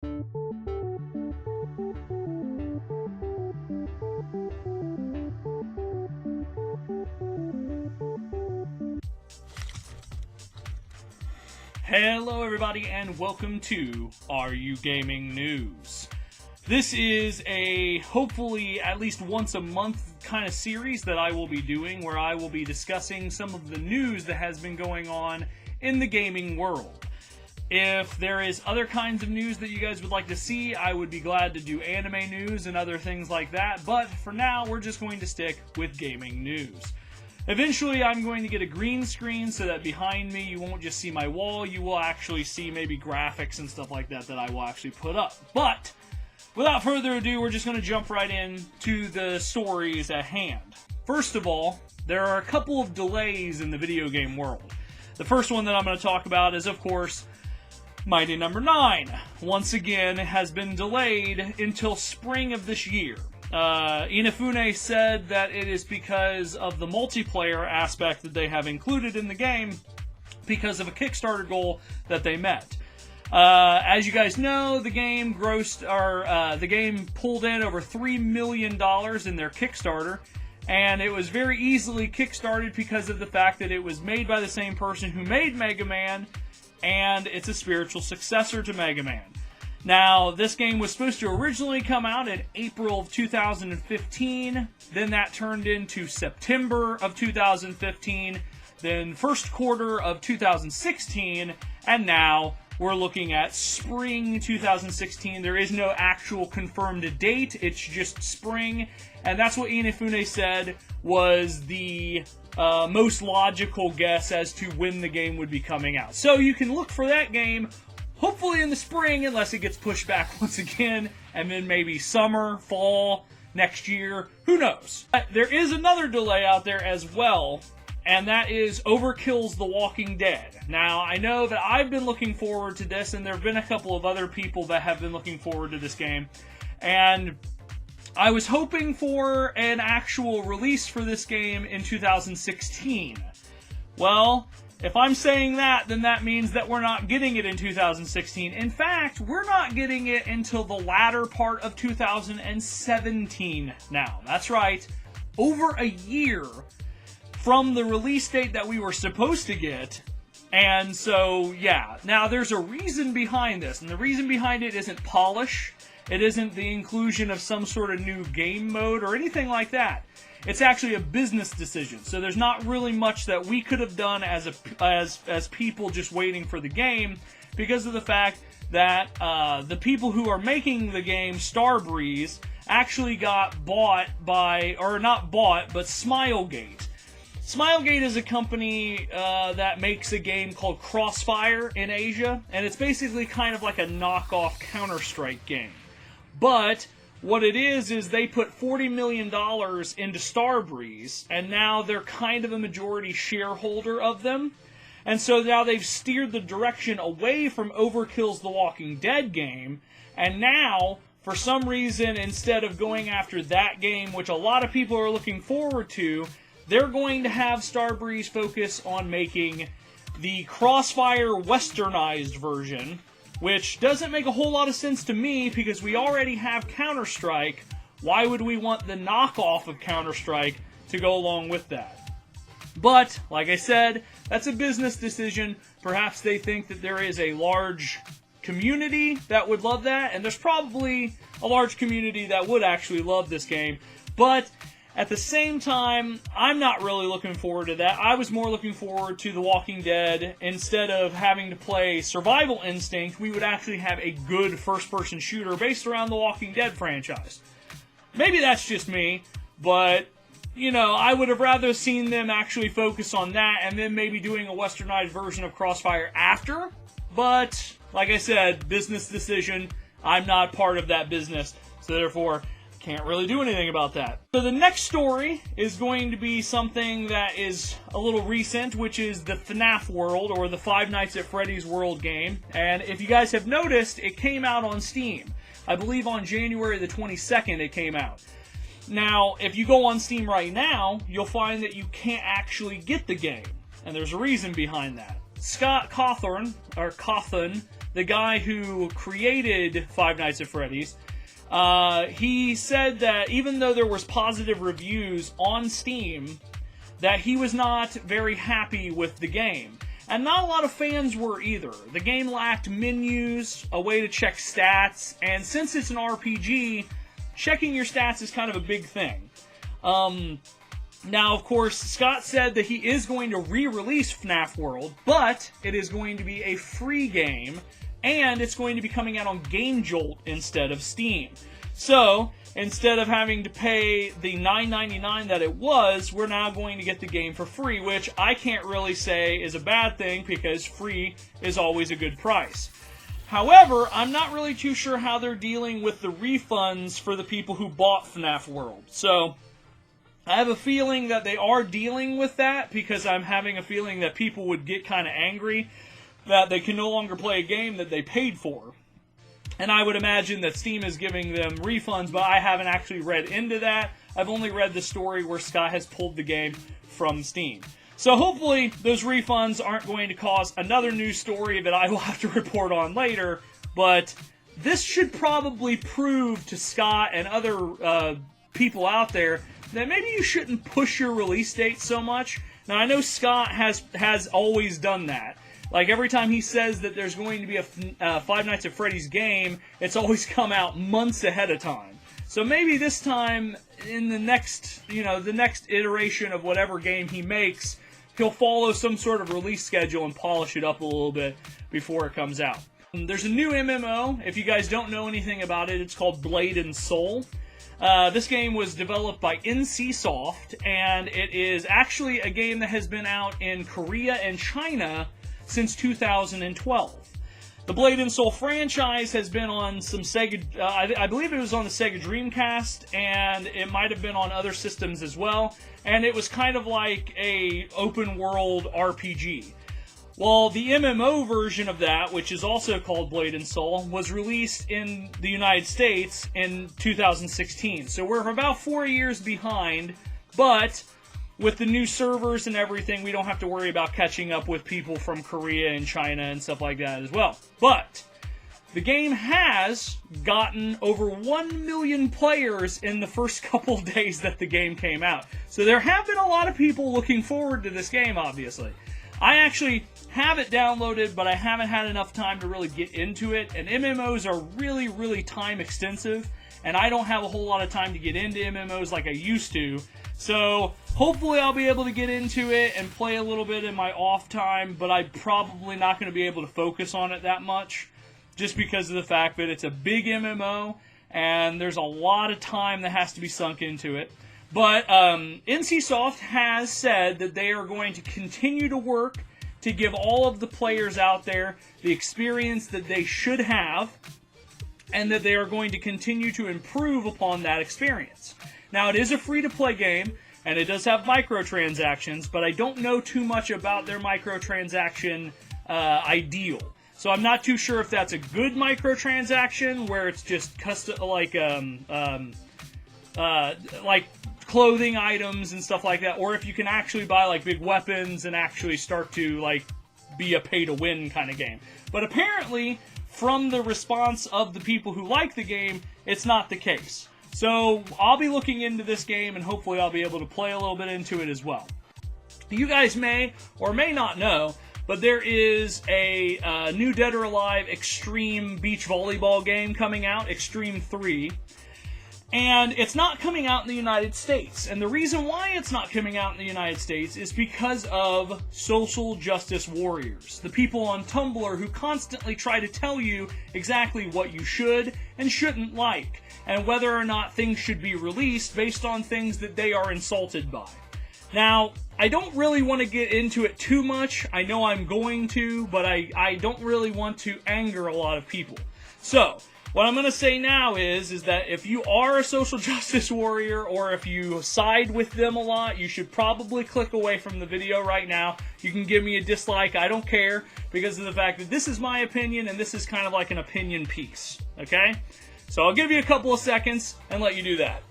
Hello everybody and welcome to AreYouGaming News. This is a hopefully at least once a month kind of series that I will be doing where I will be discussing some of the news that has been going on in the gaming world. If there is other kinds of news that you guys would like to see, I would be glad to do anime news and other things like that, but for now we're just going to stick with gaming news. Eventually, I'm going to get a green screen so that behind me you won't just see my wall, you will actually see maybe graphics and stuff like that I will actually put up. But, without further ado, we're just going to jump right in to the stories at hand. First of all, there are a couple of delays in the video game world. The first one that I'm going to talk about is, of course, Mighty No. 9. Once again, has been delayed until spring of this year. Inafune said that it is because of the multiplayer aspect that they have included in the game because of a Kickstarter goal that they met. As you guys know, the game the game pulled in over $3 million in their Kickstarter, and it was very easily kickstarted because of the fact that it was made by the same person who made Mega Man, and it's a spiritual successor to Mega Man. Now, this game was supposed to originally come out in April of 2015, then that turned into September of 2015, then first quarter of 2016, and now we're looking at spring 2016. There is no actual confirmed date, it's just spring, and that's what Inafune said was the most logical guess as to when the game would be coming out. So you can look for that game hopefully in the spring, unless it gets pushed back once again, and then maybe summer, fall, next year, who knows. But there is another delay out there as well, and that is Overkills The Walking Dead. Now, I know that I've been looking forward to this, and there have been a couple of other people that have been looking forward to this game, and I was hoping for an actual release for this game in 2016. Well, if I'm saying that, then that means that we're not getting it in 2016. In fact, we're not getting it until the latter part of 2017 now. That's right, over a year from the release date that we were supposed to get. And so, yeah. Now, there's a reason behind this, and the reason behind it isn't polish. It isn't the inclusion of some sort of new game mode or anything like that. It's actually a business decision, so there's not really much that we could have done as people just waiting for the game, because of the fact that the people who are making the game, Starbreeze, actually got bought by, or not bought, but Smilegate. Smilegate is a company that makes a game called Crossfire in Asia, and it's basically kind of like a knockoff Counter-Strike game. But what it is they put $40 million into Starbreeze, and now they're kind of a majority shareholder of them. And so now they've steered the direction away from Overkill's The Walking Dead game, and now, for some reason, instead of going after that game, which a lot of people are looking forward to, they're going to have Starbreeze focus on making the Crossfire westernized version, which doesn't make a whole lot of sense to me, because we already have Counter-Strike. Why would we want the knockoff of Counter-Strike to go along with that? But, like I said, that's a business decision. Perhaps they think that there is a large community that would love that, and there's probably a large community that would actually love this game. But at the same time, I'm not really looking forward to that. I was more looking forward to The Walking Dead. Instead of having to play Survival Instinct, we would actually have a good first-person shooter based around the Walking Dead franchise. Maybe that's just me, but, you know, I would have rather seen them actually focus on that and then maybe doing a westernized version of Crossfire after. But, like I said, business decision. I'm not part of that business, so therefore can't really do anything about that. So the next story is going to be something that is a little recent, which is the NAF World, or the Five Nights at Freddy's World game. And if you guys have noticed, it came out on Steam. I believe on January the 22nd it came out. Now, if you go on Steam right now, you'll find that you can't actually get the game. And there's a reason behind that. Scott Cawthon, the guy who created Five Nights at Freddy's, he said that even though there was positive reviews on Steam, that he was not very happy with the game. And not a lot of fans were either. The game lacked menus, a way to check stats, and since it's an RPG, checking your stats is kind of a big thing. Now, of course, Scott said that he is going to re-release NAF World, but it is going to be a free game, and it's going to be coming out on GameJolt instead of Steam. So, instead of having to pay the $9.99 that it was, we're now going to get the game for free, which I can't really say is a bad thing because free is always a good price. However, I'm not really too sure how they're dealing with the refunds for the people who bought FNAF World. So, I have a feeling that they are dealing with that because I'm having a feeling that people would get kind of angry that they can no longer play a game that they paid for. And I would imagine that Steam is giving them refunds, but I haven't actually read into that. I've only read the story where Scott has pulled the game from Steam. So hopefully those refunds aren't going to cause another news story that I will have to report on later, but this should probably prove to Scott and other people out there that maybe you shouldn't push your release date so much. Now I know Scott has always done that. Like, every time he says that there's going to be a Five Nights at Freddy's game, it's always come out months ahead of time. So maybe this time, in the next, the next iteration of whatever game he makes, he'll follow some sort of release schedule and polish it up a little bit before it comes out. There's a new MMO. If you guys don't know anything about it, it's called Blade and Soul. This game was developed by NCSoft, and it is actually a game that has been out in Korea and China since 2012. The Blade and Soul franchise has been on some Sega, I believe it was on the Sega Dreamcast, and it might have been on other systems as well, and it was kind of like a open world RPG. Well, the MMO version of that, which is also called Blade and Soul, was released in the United States in 2016. So we're about 4 years behind, but with the new servers and everything, we don't have to worry about catching up with people from Korea and China and stuff like that as well. But the game has gotten over 1 million players in the first couple days that the game came out. So there have been a lot of people looking forward to this game, obviously. I actually have it downloaded, but I haven't had enough time to really get into it. And MMOs are really, really time extensive, and I don't have a whole lot of time to get into MMOs like I used to. So hopefully I'll be able to get into it and play a little bit in my off time, but I'm probably not going to be able to focus on it that much just because of the fact that it's a big MMO and there's a lot of time that has to be sunk into it. But NCSoft has said that they are going to continue to work to give all of the players out there the experience that they should have, and that they are going to continue to improve upon that experience. Now, it is a free-to-play game, and it does have microtransactions, but I don't know too much about their microtransaction ideal. So I'm not too sure if that's a good microtransaction, where it's just custom, like clothing items and stuff like that, or if you can actually buy like big weapons and actually start to like be a pay-to-win kind of game. But apparently, from the response of the people who like the game, it's not the case. So I'll be looking into this game, and hopefully I'll be able to play a little bit into it as well. You guys may or may not know, but there is a new Dead or Alive Extreme Beach Volleyball game coming out, Xtreme III. And it's not coming out in the United States. And the reason why it's not coming out in the United States is because of social justice warriors. The people on Tumblr who constantly try to tell you exactly what you should and shouldn't like, and whether or not things should be released based on things that they are insulted by. Now, I don't really want to get into it too much. I know I'm going to, but I don't really want to anger a lot of people. So, what I'm going to say now is that if you are a social justice warrior, or if you side with them a lot, you should probably click away from the video right now. You can give me a dislike, I don't care, because of the fact that this is my opinion, and this is kind of like an opinion piece, okay? So I'll give you a couple of seconds and let you do that.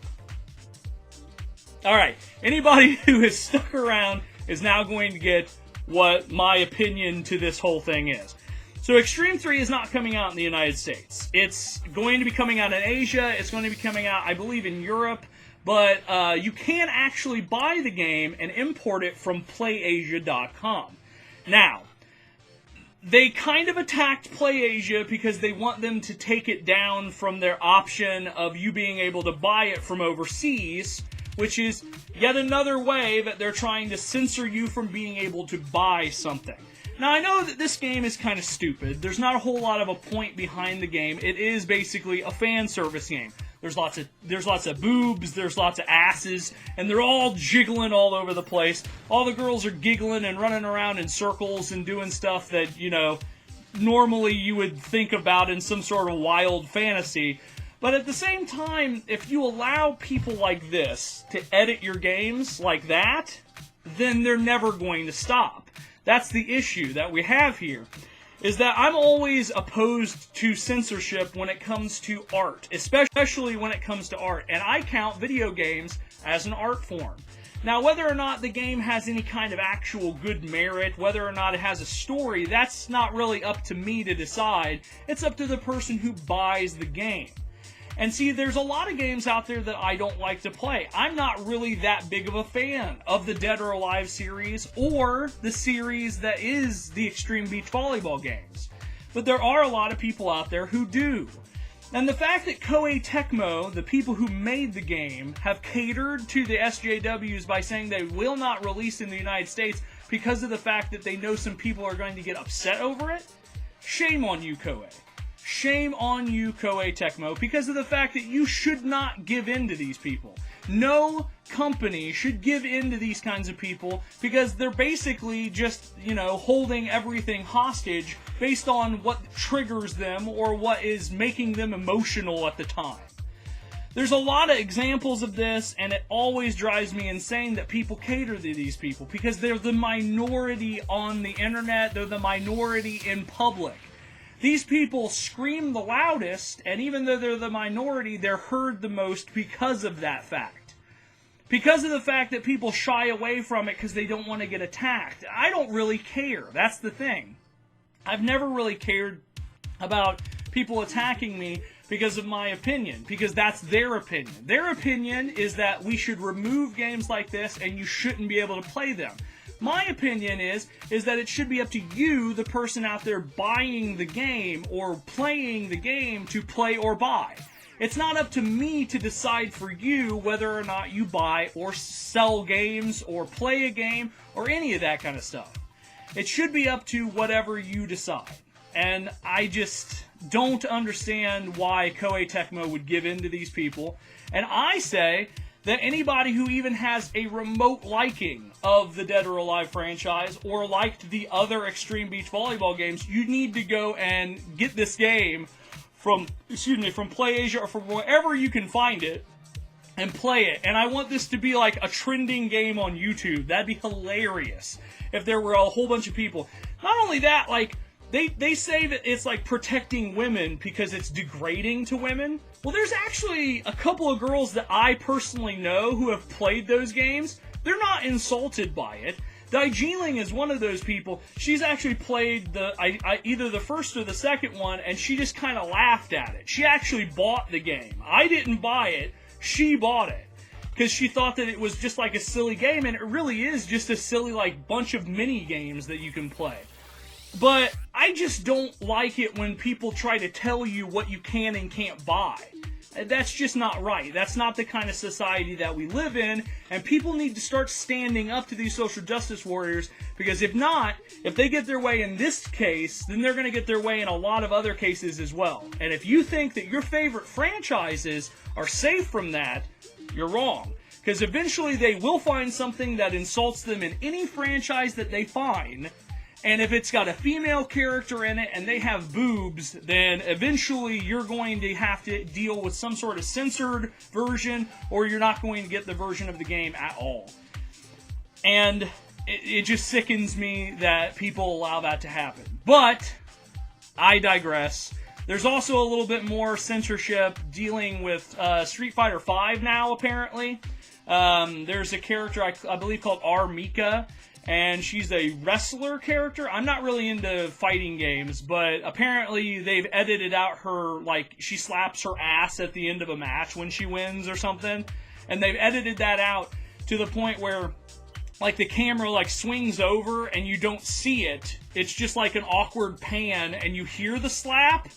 Alright, anybody who has stuck around is now going to get what my opinion to this whole thing is. So Xtreme III is not coming out in the United States. It's going to be coming out in Asia. It's going to be coming out, I believe, in Europe. But you can actually buy the game and import it from PlayAsia.com. Now, they kind of attacked PlayAsia because they want them to take it down from their option of you being able to buy it from overseas, which is yet another way that they're trying to censor you from being able to buy something. Now, I know that this game is kind of stupid. There's not a whole lot of a point behind the game. It is basically a fan service game. There's lots of boobs, there's lots of asses, and they're all jiggling all over the place. All the girls are giggling and running around in circles and doing stuff that, you know, normally you would think about in some sort of wild fantasy. But at the same time, if you allow people like this to edit your games like that, then they're never going to stop. That's the issue that we have here, is that I'm always opposed to censorship when it comes to art, especially when it comes to art, and I count video games as an art form. Now, whether or not the game has any kind of actual good merit, whether or not it has a story, that's not really up to me to decide. It's up to the person who buys the game. And see, there's a lot of games out there that I don't like to play. I'm not really that big of a fan of the Dead or Alive series or the series that is the Extreme Beach Volleyball games. But there are a lot of people out there who do. And the fact that Koei Tecmo, the people who made the game, have catered to the SJWs by saying they will not release in the United States because of the fact that they know some people are going to get upset over it, shame on you, Koei. Shame on you, Koei Tecmo, because of the fact that you should not give in to these people. No company should give in to these kinds of people because they're basically just, you know, holding everything hostage based on what triggers them or what is making them emotional at the time. There's a lot of examples of this, and it always drives me insane that people cater to these people because they're the minority on the internet, they're the minority in public. These people scream the loudest, and even though they're the minority, they're heard the most because of that fact. Because of the fact that people shy away from it because they don't want to get attacked. I don't really care. That's the thing. I've never really cared about people attacking me because of my opinion, because that's their opinion. Their opinion is that we should remove games like this and you shouldn't be able to play them. My opinion is that it should be up to you, the person out there buying the game or playing the game, to play or buy. It's not up to me to decide for you whether or not you buy or sell games or play a game or any of that kind of stuff. It should be up to whatever you decide. And I just don't understand why Koei Tecmo would give in to these people. And I say that anybody who even has a remote liking of the Dead or Alive franchise or liked the other Extreme Beach Volleyball games, you need to go and get this game from PlayAsia or from wherever you can find it and play it. And I want this to be like a trending game on YouTube. That'd be hilarious if there were a whole bunch of people. Not only that, like, They say that it's like protecting women because it's degrading to women. Well, there's actually a couple of girls that I personally know who have played those games. They're not insulted by it. Daijiling is one of those people. She's actually played either the first or the second one, and she just kind of laughed at it. She actually bought the game. I didn't buy it. She bought it because she thought that it was just like a silly game, and it really is just a silly like bunch of mini games that you can play. But I just don't like it when people try to tell you what you can and can't buy. That's just not right. That's not the kind of society that we live in, and people need to start standing up to these social justice warriors, because if not, if they get their way in this case, then they're going to get their way in a lot of other cases as well. And if you think that your favorite franchises are safe from that, you're wrong. Because eventually they will find something that insults them in any franchise that they find. And if it's got a female character in it and they have boobs, then eventually you're going to have to deal with some sort of censored version, or you're not going to get the version of the game at all. And it just sickens me that people allow that to happen. But I digress. There's also a little bit more censorship dealing with Street Fighter V now, apparently. There's a character I believe called Mika, and she's a wrestler character. I'm not really into fighting games, but apparently they've edited out her, like, she slaps her ass at the end of a match when she wins or something, and they've edited that out to the point where, like, the camera, like, swings over and you don't see it. It's just like an awkward pan, and you hear the slap,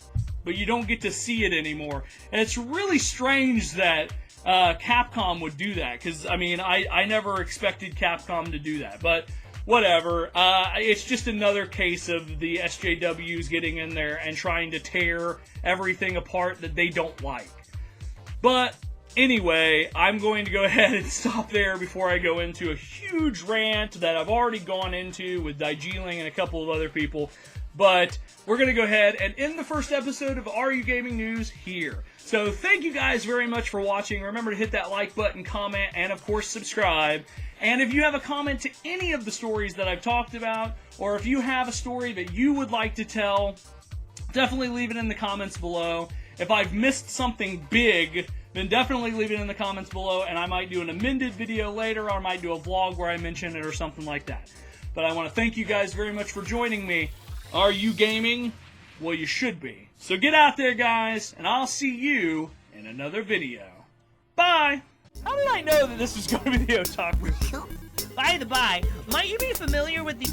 but you don't get to see it anymore. And it's really strange that Capcom would do that, because, I mean, I never expected Capcom to do that, but whatever. It's just another case of the SJWs getting in there and trying to tear everything apart that they don't like. But anyway, I'm going to go ahead and stop there before I go into a huge rant that I've already gone into with Digeeling and a couple of other people. But we're going to go ahead and end the first episode of AreYouGaming News here. So thank you guys very much for watching. Remember to hit that like button, comment, and of course subscribe. And if you have a comment to any of the stories that I've talked about, or if you have a story that you would like to tell, definitely leave it in the comments below. If I've missed something big, then definitely leave it in the comments below, and I might do an amended video later, or I might do a vlog where I mention it or something like that. But I want to thank you guys very much for joining me. Are you gaming? Well, you should be. So get out there, guys, and I'll see you in another video. Bye! How did I know that this was going to be the otaku? By the by, might you be familiar with the...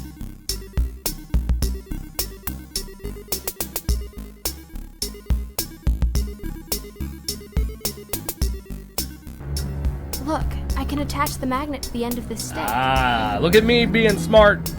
Look, I can attach the magnet to the end of this stick. Ah, look at me being smart.